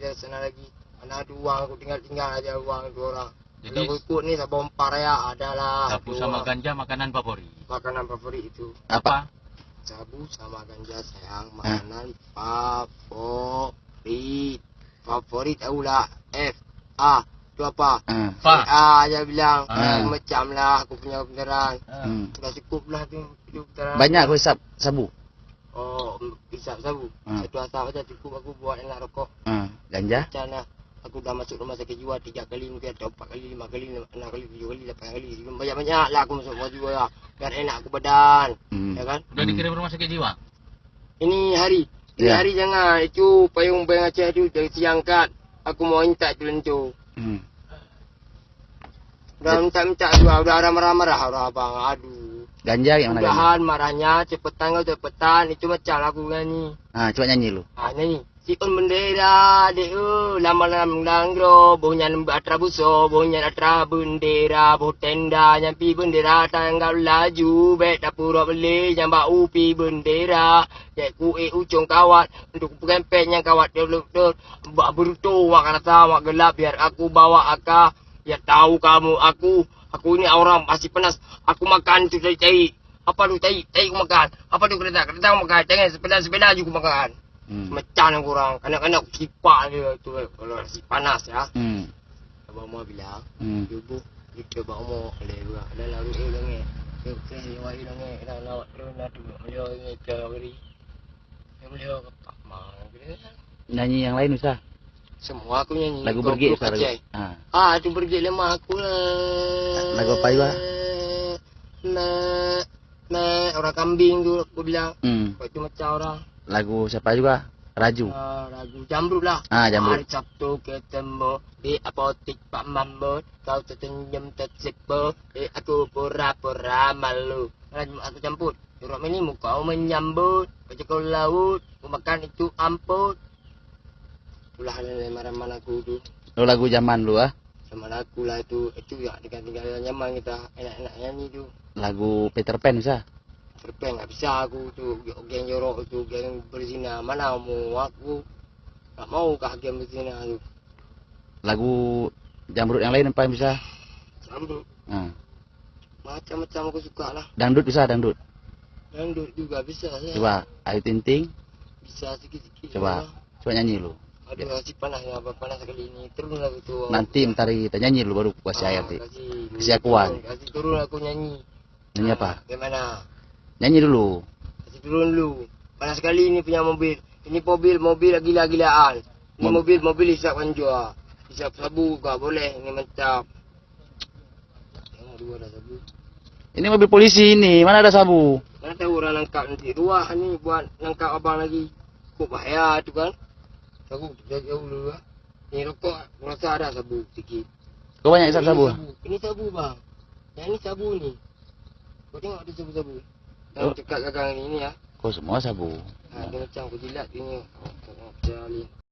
dari sana lagi. Mana ada uang aku tinggal aja uang 2 orang. Jadi Kalau aku ikut ni sabah umpar ya adalah. sabu sama ganja makanan favorit. Makanan favorit itu. Apa? Sabu sama ganja sayang makanan favorit. Favorit tahulah. F A itu apa? Fa. A aja bilang. Ah. Macam lah aku punya beneran. Sudah cukup lah tu hidup beneran. Banyak aku hisap sabu. Oh, hisap sabu. Satu asap aja cukup aku buat enak rokok. Ganja? Macam lah. Aku dah masuk rumah sakit jiwa 3 kali mungkin atau 4 kali, 5 kali, 6 kali, 7 kali, 8 kali. Banyak-banyak lah aku masuk rumah jiwa lah. Biar enak aku badan. Ya kan? Udah dikirim rumah sakit jiwa? Ini hari. Ini Ya. hari jangan. Itu payung Bank Aceh tu dari siang kat. Aku mau minta tu lencu. Udah minta-minta juga. Udah ada marah-marah orang abang. Aduh. Ganja yang mana ganja? Udahan marahnya. Cepetan kau cepetan. Itu macam lagu nyanyi. Coba nyanyi lu. Nyanyi. Si on bendera dek lama-lama langgro bohnya nembak trabuso bohnya atra bendera boh tenda nyampi bendera tanggal laju bet dapur beli nyambak upi bendera dek ku ucung kawat untuk pengempek yang kawat dulu mbak berutu wak rasa wak gelap biar aku bawa akak ya tahu kamu aku ini orang masih panas aku makan tu cai apa tu cai aku makan apa tu kereta aku makan jangan sepeda juga makan. Macam yang kurang. Kanak-kanak kipak dia tu kalau si panas ya. Abang Muar bilang, "Ibu, kita bawa mau boleh juga. Ada lalu langit. Kita lewat langit dah lawat drone dah tu. Dia ni cari. Dia boleh kepak mau dia. Nyanyi yang lain usah. Semua aku nyanyi. Lagu bergik usah. Itu bergik lemah aku lah. Lagu apa juga? Orang kambing tu aku bilang. Itu macam orang. Lagu siapa juga? Raju. Lagu Jamrud lah. Jamrud. Hari Sabtu ketemu di apotik Pak Mambut. Kau tersenyum tersipu. Aku pura-pura malu. Aku campur. Surat ini muka kau menyambut. Baca kau laut. Kau makan itu amput. Itulah marah-marah aku tu. Lu lagu zaman lu Zaman aku lah itu. Itu ya tinggal-tinggal nyaman kita. Enak-enak nyanyi tu. Lagu Peter Pan usah. Terpeng tak bisa aku tu geng jorok tu geng berzina mana mau aku tak mau kah geng berzina tu. Lagu Jamrud yang lain apa yang bisa? Jamrud. Macam-macam aku suka lah. Dangdut bisa dangdut. Dangdut juga bisa saya. Coba Ayu Ting Ting. Bisa sikit-sikit. Coba nyanyi lu. Aduh si panasnya panas sekali ini turun lagu tu. Nanti bentar kita nyanyi lu baru kasih ayat. Kasih akuan. Kasih turun aku nyanyi. Nyanyi apa? Bagaimana? Nyanyi dulu. Kasih turun dulu. Panas sekali ini punya mobil. Ini mobil gila-gilaan. Ini mobil hisapkan jual. Hisap sabu kah boleh. Ini mantap. Tengok dua ada sabu. Ini mobil polisi ini. Mana ada sabu? Mana tahu orang nangkap nanti. Ruah ni buat nangkap abang lagi. Kok bahaya tu kan. Sabu jauh dulu lah. Ni rokok. Aku rasa ada sabu sikit. Kau banyak hisap sabu? Ini sabu bang. Yang ni sabu ni. Kau tengok ada sabu-sabu. Yang dekat gagang ini ya. Kau semua sabu. Dia macam aku jilat dia ni. Macam ni.